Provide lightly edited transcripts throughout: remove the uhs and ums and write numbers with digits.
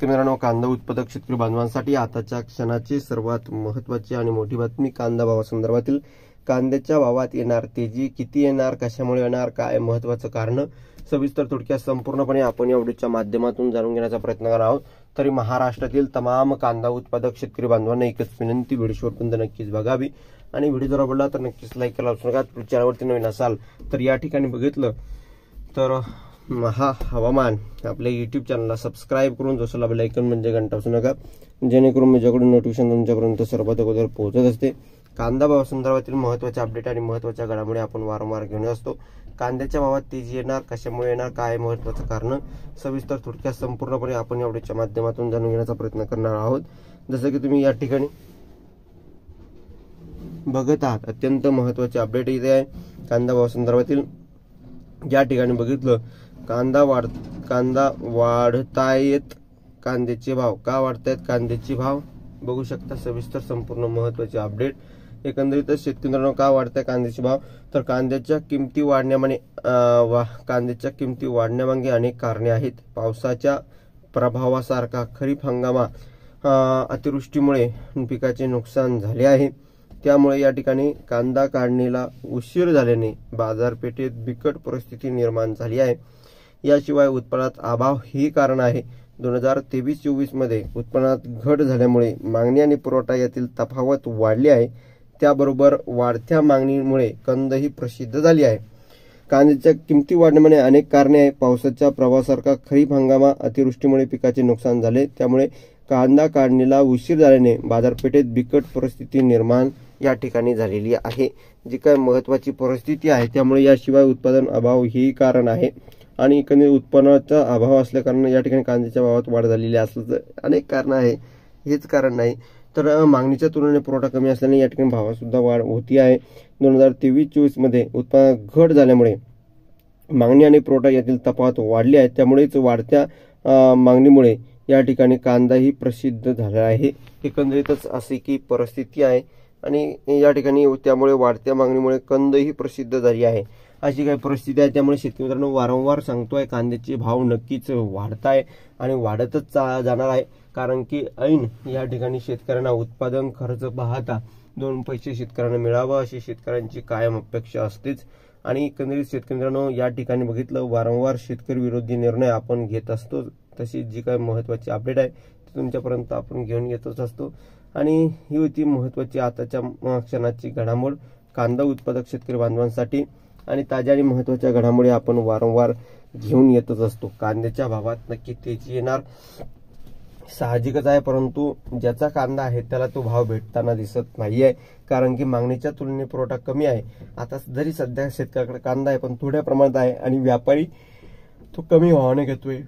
मित्रांनो, कांदा उत्पादक शेतकरी बांधवांसाठी आताच्या क्षणाची सर्वात महत्त्वाची आणि मोठी बातमी कांदा भावासंदर्भातील कांद्याच्या भावात येणार तेजी किती येणार, कशामुळे येणार, काय महत्त्वाचं कारण, सविस्तर थोडक्यात संपूर्णपणे आपण या व्हिडिओच्या माध्यमातून जाणून घेण्याचा प्रयत्न करणार आहोत। तरी महाराष्ट्रातील तमाम कांदा उत्पादक शेतकरी बांधवांना एकच विनंती, व्हिडिओ शेवटपर्यंत नक्कीच बघावी आणि व्हिडिओ जर आवडला तर नक्कीच लाईक करायला विसरू नका। चॅनलवरती नवीन असाल तर या ठिकाणी बघितलं तर हवामान आपल्या YouTube चॅनलला सबस्क्राइब करून जोसला बेल आयकॉन म्हणजे घंटा वाजवू नका, जेणेकरून माझ्याकडून नोटिफिकेशन तुमच्यापर्यंत सर्वात अगोदर पोहोचत असते। कांदा भाव संदर्भातील महत्त्वाचे अपडेट आणि महत्त्वाच्या घडामोडी आपण वारंवार घेऊन असतो। कांद्याच्या भावात तेजी येणार, कशामुळे येणार, काय महत्त्वाचं कारण, सविस्तर थोडक्यात संपूर्णपणे आपण या व्हिडिओच्या माध्यमातून जाणून घेण्याचा प्रयत्न करणार आहोत। जसं की तुम्ही या ठिकाणी बघत आहात, अत्यंत महत्त्वाचे अपडेट इथे आहे कांदा भाव संदर्भातील। या ठिकाणी बघितलं कांदा वाढतायत, कांद्याचे भाव का वाढतायत, कांद्याचे भाव बघू शकता सविस्तर संपूर्ण महत्त्वाचे अपडेट। एकंदरीतच शेतकऱ्यांना का वाढताय कांद्याचे भाव, तर कांद्याच्या किमती वाढण्यामागे अनेक कारणे आहेत। पावसाच्या प्रभावासारखा खरीप हंगामा अतिवृष्टीमुळे पिकाचे नुकसान झाले आहे, त्यामुळे या ठिकाणी कांदा काढणीला उशीर झाल्याने बाजारपेठेत बिकट परिस्थिती निर्माण झाली आहे। याशिवाय उत्पन्नात अभाव ही कारण आहे। 2023-24 मध्ये उत्पन्नात घट झाल्यामुळे मागणी आणि पुरवठा यातील तफावत वाढली आहे, त्याबरोबर वाढत्या मागणीमुळे कंदही प्रसिद्ध झाली आहे। कांद्याच्या किमती वाढण्यामागे अनेक कारणे आहेत। पावसाच्या प्रवाहासारखा खरीप हंगामा अतिवृष्टीमुळे पिकाचे नुकसान झाले, त्यामुळे कांदा काढणीला उशीर झाल्याने बाजारपेठेत बिकट परिस्थिती निर्माण या ठिकाणी झालेली आहे, जी काय महत्त्वाची परिस्थिती आहे। त्यामुळे याशिवाय उत्पादन अभाव ही कारण आहे आणि एकंदरीत उत्पन्नाचा अभाव असल्या कारणाने या ठिकाणी कांद्याच्या भावात वाढ झालेली असल्याचं अनेक कारण आहे, हेच कारण नाही तर मागणीच्या तुलनेने पुरवठा कमी असल्याने या ठिकाणी भावात सुद्धा वाढ होती आहे। 2023-24 मध्ये उत्पन्नात घट झाल्यामुळे मागणी आणि पुरवठा यातील तफावत वाढली आहे, त्यामुळेच वाढत्या मागणीमुळे या ठिकाणी कांदाही प्रसिद्ध झाला आहे। एकंदरीतच अशी की परिस्थिती आहे आणि या ठिकाणी त्यामुळे वाढत्या मागणीमुळे कंदही प्रसिद्ध झाली आहे, अशी काही परिस्थिती आहे। त्यामुळे शेतकरी मित्रांनो, वारंवार सांगतोय कांद्याचे भाव नक्कीच वाढताय आणि वाढतच जाणार आहे, कारण की ऐन या ठिकाणी शेतकऱ्यांना उत्पादन खर्च पाहता 2 पैसे शेतकऱ्यांना मिळावं अशी शेतकऱ्यांची कायम अपेक्षा असतेच। आणि एकंदरीत शेतकरी मित्रांनो, या ठिकाणी बघितलं वारंवार शेतकरी विरोधी निर्णय आपण घेत असतो, तशी जी काही महत्त्वाची अपडेट आहे ती तुमच्यापर्यंत आपण घेऊन येतच असतो आणि ही होती महत्त्वाची आताच्या क्षणाची घडामोड कांदा उत्पादक शेतकरी बांधवांसाठी। आणि ताज्या आणि महत्त्वाच्या घडामोडी आपण वारंवार घेऊन येतच असतो। कांद्याच्या भावात नक्की तेजी येणार साहजिकच आहे, परंतु ज्याचा कांदा आहे त्याला तो भाव भेटताना दिसत नाहीये, कारण की मागणीच्या तुलनेने पुरवठा कमी आहे। आता जरी सध्या शेतकऱ्याकडे कांदा आहे पण थोड्या प्रमाणात आहे आणि व्यापारी तो कमी भावाने घेतोय,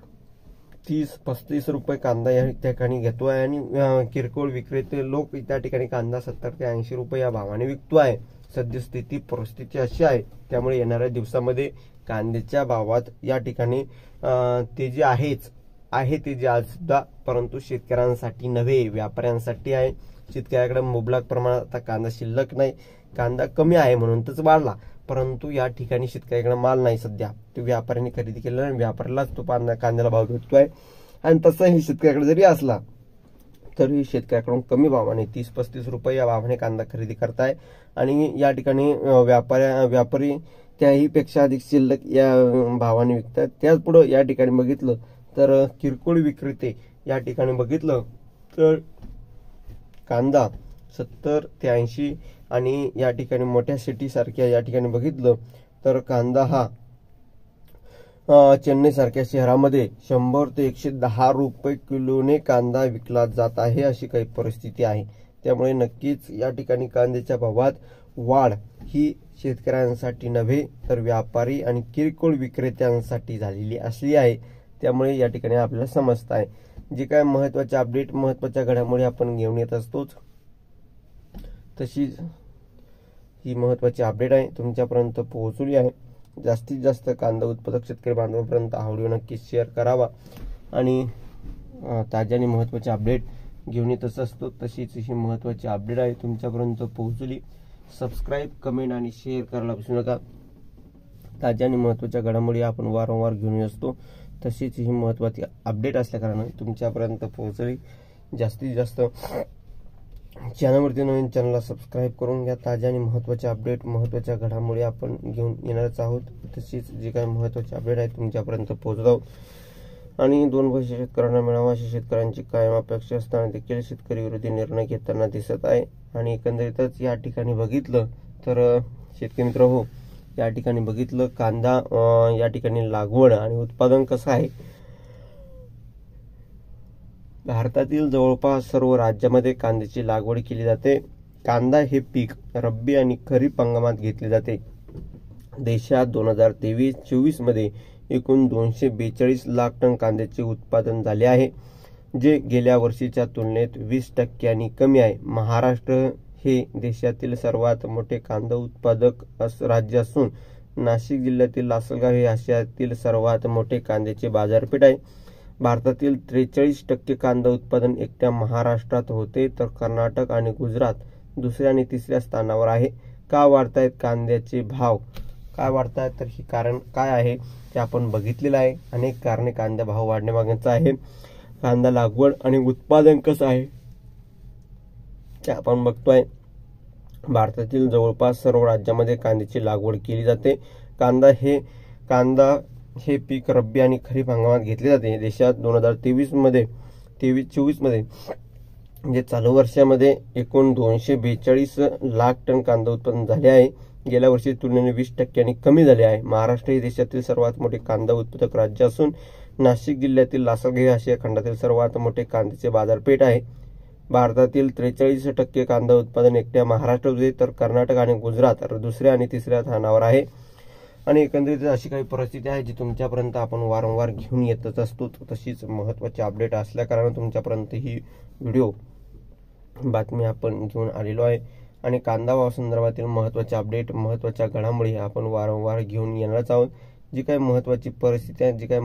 30-35 रुपये कांदा या ठिकाणी घेतोय आणि किरकोळ विक्रेते लोक त्या ठिकाणी कांदा 70 ते 80 रुपये या भावाने विकतो आहे। सद्यस्थिती परिस्थिती अशी आहे, त्यामुळे येणाऱ्या दिवसामध्ये कांद्याच्या भावात या ठिकाणी तेजी आहे तेजी आज सुद्धा, परंतु शेतकऱ्यांसाठी नव्हे व्यापाऱ्यांसाठी आहे। शेतकऱ्याकडे मुबलक प्रमाणात आता कांदा शिल्लक नाही, कांदा कमी आहे म्हणून तर वाढला, परंतु या ठिकाणी शेतकऱ्याकडे माल नाही सध्या, तो व्यापाऱ्यांनी खरेदी केलेला आणि व्यापाऱ्यालाच तो कांद्याला भाव भेटतोय। आणि तसंही शेतकऱ्याकडे जरी असला तरी शेतकऱ्याकडून कमी भावाने 30-35 रुपये या भावाने कांदा खरेदी करताय आणि या ठिकाणी व्यापारी त्याही पेक्षा अधिक शिल्लक या भावाने विकतात। त्याच पुढे या ठिकाणी बघितलं तर किरकोळ विक्रेते या ठिकाणी बघितलं तर कांदा 70 ते 80 आणि या ठिकाणी मोठ्या सिटी सारख्या या ठिकाणी बघितलं तर कांदा हा चेन्नई सारख्या शहरामध्ये 100 ते 110 रुपये किलोने कांदा विकला जात आहे, अशी काही परिस्थिती आहे। त्यामुळे नक्कीच या ठिकाणी कांद्याच्या भावात वाढ ही शेतकऱ्यांसाठी नव्हे तर व्यापारी आणि किरकोळ विक्रेत्यांसाठी झालेली असली आहे। त्यामुळे या ठिकाणी आपल्याला समजत आहे जे काय महत्त्वाचे अपडेट महत्त्वाच्या घडामोडी आपण घेऊन येत असतोच, तशीच ही महत्त्वाची अपडेट आहे तुमच्यापर्यंत पोहोचली आहे। जास्तीत जास्त कांदा उत्पादक शेतकरी बांधवांपर्यंत हा व्हिडिओ नक्की शेअर करावा आणि ताज्या आणि महत्त्वाचे अपडेट घेऊन येतच असतो, तशीच ही महत्त्वाची अपडेट आहे तुमच्यापर्यंत पोहोचली। सबस्क्राइब, कमेंट आणि शेअर करायला विसरू नका। ताज्या आणि महत्त्वाच्या घडामोडी आपण वारंवार घेऊन असतो, तशीच ही महत्त्वाची अपडेट असल्याकारणाने तुमच्यापर्यंत पोहोचली। जास्तीत जास्त चॅनलवरती नवीन चॅनलला सबस्क्राईब करून घ्या। ताज्या आणि महत्त्वाच्या अपडेट, महत्त्वाच्या घडामोडी आपण घेऊन येणारच आहोत। तशीच जी काही महत्त्वाची अपडेट आहे तुमच्यापर्यंत पोहोचत आहोत। आणि 2 पैसे शेतकऱ्यांना मिळावा अशी शेतकऱ्यांची कायम अपेक्षा असताना देखील शेतकरी विरोधी निर्णय घेताना दिसत आहे। आणि एकंदरीतच या ठिकाणी बघितलं तर शेतकरी मित्र हो, या ठिकाणी बघितलं कांदा या ठिकाणी लागवड आणि उत्पादन कसं आहे। भारतातील जवळपास सर्व राज्यामध्ये कांद्याची लागवड केली जाते। कांदा हे पीक रब्बी आणि खरीप हंगामात घेतले जाते। देशात 2023-24 मध्ये एकूण 242 लाख टन कांद्याचे उत्पादन झाले आहे, जे गेल्या वर्षीच्या तुलनेत 20% कमी आहे। महाराष्ट्र हे देशातील सर्वात मोठे कांदा उत्पादक राज्य असून नाशिक जिल्ह्यातील लासलगाव हे आशियातील सर्वात मोठे कांद्याचे बाजारपेठ आहे। भारतातील 43% कांदा उत्पादन एकट्या महाराष्ट्रात होते, तर कर्नाटक आणि गुजरात दुसऱ्या आणि तिसऱ्या स्थानावर आहे। का वाढतायत कांद्याचे भाव, काय वाढतायत, तर हे कारण काय आहे ते आपण बघितलेलं आहे। अनेक कारणे कांदा भाव वाढण्यामागचं आहे। कांदा लागवड आणि उत्पादन कसं आहे ते आपण बघतोय। भारतातील जवळपास सर्व राज्यामध्ये कांद्याची लागवड केली जाते। कांदा हे पीक रब्बी आणि खरीप हंगामात घेतले जाते। देशात 2023-24 मध्ये म्हणजे चालू वर्षामध्ये एकूण 242 लाख टन कांदा उत्पादन झाले आहे, गेल्या वर्षी तुलनेने 20% कमी झाले आहे। महाराष्ट्र हे देशातील सर्वात मोठे कांदा उत्पादक राज्य असून नाशिक जिल्ह्यातील लासलगाव हे आशिया खंडातील सर्वात मोठे कांद्याचे बाजारपेठ आहे। भारतातील 43% कांदा उत्पादन एकट्या महाराष्ट्रात होते, तर कर्नाटक आणि गुजरात दुसऱ्या आणि तिसऱ्या स्थानावर आहे। आणि एकंदरीत अशी काही परिस्थिती आहे जी तुमच्यापर्यंत आपण वारंवार घेऊन येतच असतो। तशीच महत्त्वाची अपडेट असल्याकारणाने तुमच्यापर्यंत ही व्हिडिओ बातमी आपण घेऊन आलेलो आहे। आणि कांदा भाव संदर्भातील महत्त्वाचे अपडेट, महत्त्वाच्या घडामोडी आपण वारंवार घेऊन येणारच आहोत। जी काही महत्त्वाची परिस्थिती आहे, जी काही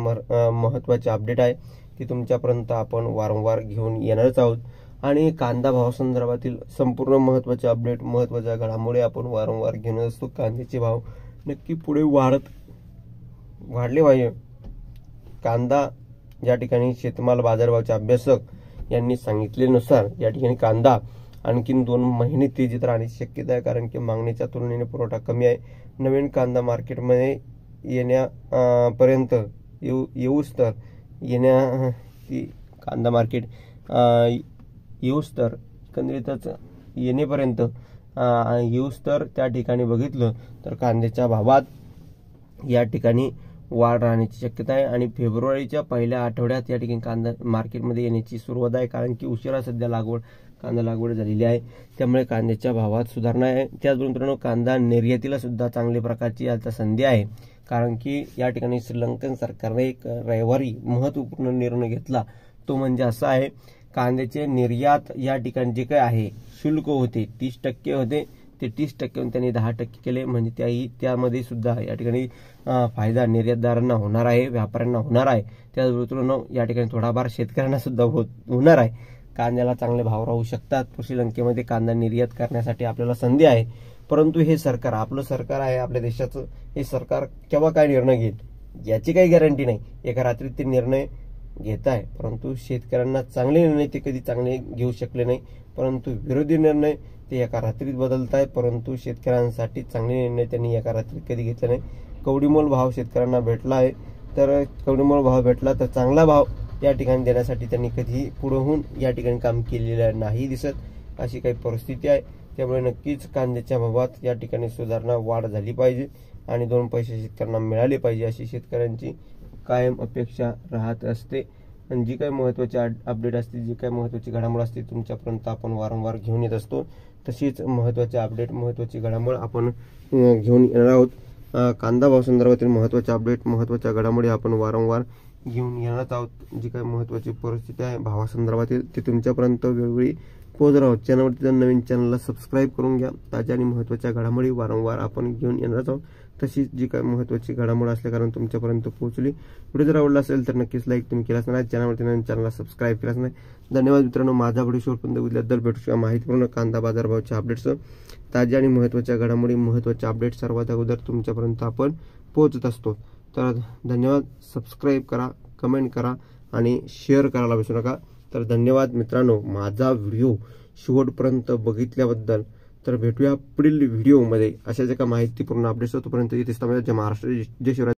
महत्त्वाची अपडेट आहे ती तुमच्यापर्यंत आपण वारंवार घेऊन येणारच आहोत। आणि कांदा भाव संदर्भातील संपूर्ण महत्त्वाचे अपडेट, महत्त्वाच्या घडामोडी आपण वारंवार घेऊन असतो। कांद्याचे भाव नक्की पुढे वाढले पाहिजे। कांदा या ठिकाणी शेतमाल बाजारभावाचे अभ्यासक यांनी सांगितल्यानुसार या ठिकाणी कांदा आणखीन 2 महिने तेजीत राहण्याची शक्यता आहे, कारण की मागणीच्या तुलनेने पुरवठा कमी आहे। नवीन कांदा मार्केटमध्ये येण्यापर्यंत कांदा मार्केट येऊस तर एकंदरीतच येण्यापर्यंत तर त्या ठिकाणी बघितलं तर कांद्याच्या भावात या ठिकाणी वाढ राहण्याची शक्यता आहे। आणि फेब्रुवारीच्या पहिल्या आठवड्यात या ठिकाणी कांदा मार्केटमध्ये येण्याची सुरुवात आहे, कारण की उशिरा सध्या कांदा लागवड झालेली आहे, त्यामुळे कांद्याच्या भावात सुधारणा आहे। त्याचबरोबर कांदा निर्यातीला सुद्धा चांगल्या प्रकारची आता संधी आहे, कारण की या ठिकाणी श्रीलंकन सरकारने एक रविवारी महत्त्वपूर्ण निर्णय घेतला। तो म्हणजे असा आहे, कांद्याचे निर्यात या ठिकाणी जे काय आहे शुल्क होते 30% होते, ते 30% त्यांनी 10% केले, म्हणजे त्यामध्ये सुद्धा या ठिकाणी फायदा निर्यातदारांना होणार आहे, व्यापाऱ्यांना होणार आहे। त्याचबरोबर या ठिकाणी थोडाफार शेतकऱ्यांना सुद्धा होणार आहे। कांद्याला चांगले भाव राहू शकतात। श्रीलंकेमध्ये कांदा निर्यात करण्यासाठी आपल्याला संधी आहे, परंतु हे सरकार, आपलं सरकार आहे आपल्या देशाचं, हे सरकार केव्हा काय निर्णय घेईल याची काही गॅरंटी नाही। एका रात्रीत ते निर्णय घेत आहे, परंतु शेतकऱ्यांना चांगले निर्णय ते कधी चांगले घेऊ शकले नाही, परंतु विरोधी निर्णय ते एका रात्रीत बदलत आहेत, परंतु शेतकऱ्यांसाठी चांगले निर्णय त्यांनी एका रात्रीत कधी घेतले नाही। कवडीमोल भाव शेतकऱ्यांना भेटला आहे, तर कवडीमोल भाव भेटला तर चांगला भाव या ठिकाणी देण्यासाठी त्यांनी कधी पुढे होऊन या ठिकाणी काम केलेलं नाही दिसत। अशी काही परिस्थिती आहे, त्यामुळे नक्कीच कांद्याच्या भावात या ठिकाणी सुधारणा वाढ झाली पाहिजे आणि 2 पैसे शेतकऱ्यांना मिळाले पाहिजे, अशी शेतकऱ्यांची कायम अपेक्षा राहत असते। आणि जी काही महत्त्वाची अपडेट असते, जी काही महत्त्वाची घडामोड असते तुमच्यापर्यंत आपण वारंवार घेऊन येत असतो। तशीच महत्त्वाची अपडेट, महत्त्वाची घडामोड आपण घेऊन येणार आहोत। कांदा भाव संदर्भातील महत्त्वाचे अपडेट, महत्त्वाच्या घडामोडी आपण वारंवार घेऊन येणार आहोत। जी काही महत्त्वाची परिस्थिती आहे भावासंदर्भातील ते तुमच्यापर्यंत वेळोवेळी पोहोचणार आहोत। चॅनलवरती नवीन चॅनलला सबस्क्राईब करून घ्या। ताज्या आणि महत्त्वाच्या घडामोडी वारंवार आपण घेऊन येणार आहोत। तशीच जी काही महत्त्वाची घडामोड असल्या कारण तुमच्यापर्यंत पोहोचली। व्हिडिओ जर आवडला असेल तर नक्कीच लाईक तुम्ही केलाच नाही, चॅनलवरती नवीन चॅनलला सबस्क्राईब केलाच नाही। धन्यवाद मित्रांनो, माझा व्हिडिओ शेवटपर्यंत बघितल्याबद्दल। भेटूया माहितीपूर्ण कांदा बाजारभावाच्या अपडेट्स, ताज्या आणि महत्त्वाच्या घडामोडी, महत्त्वाच्या अपडेट सर्वात अगोदर तुमच्यापर्यंत आपण पोहोचत असतो। तर धन्यवाद, सबस्क्राईब करा, कमेंट करा आणि शेअर करायला विसरू नका. तर धन्यवाद मित्रांनो, माझा व्हिडिओ शेवटपर्यंत बघितल्याबद्दल. तर भेटूया पुढील व्हिडिओमध्ये अशाच एका माहितीपूर्ण अपडेट्स. तोपर्यंत इथेच थांबूया. जय महाराष्ट्र, जय शिवराय.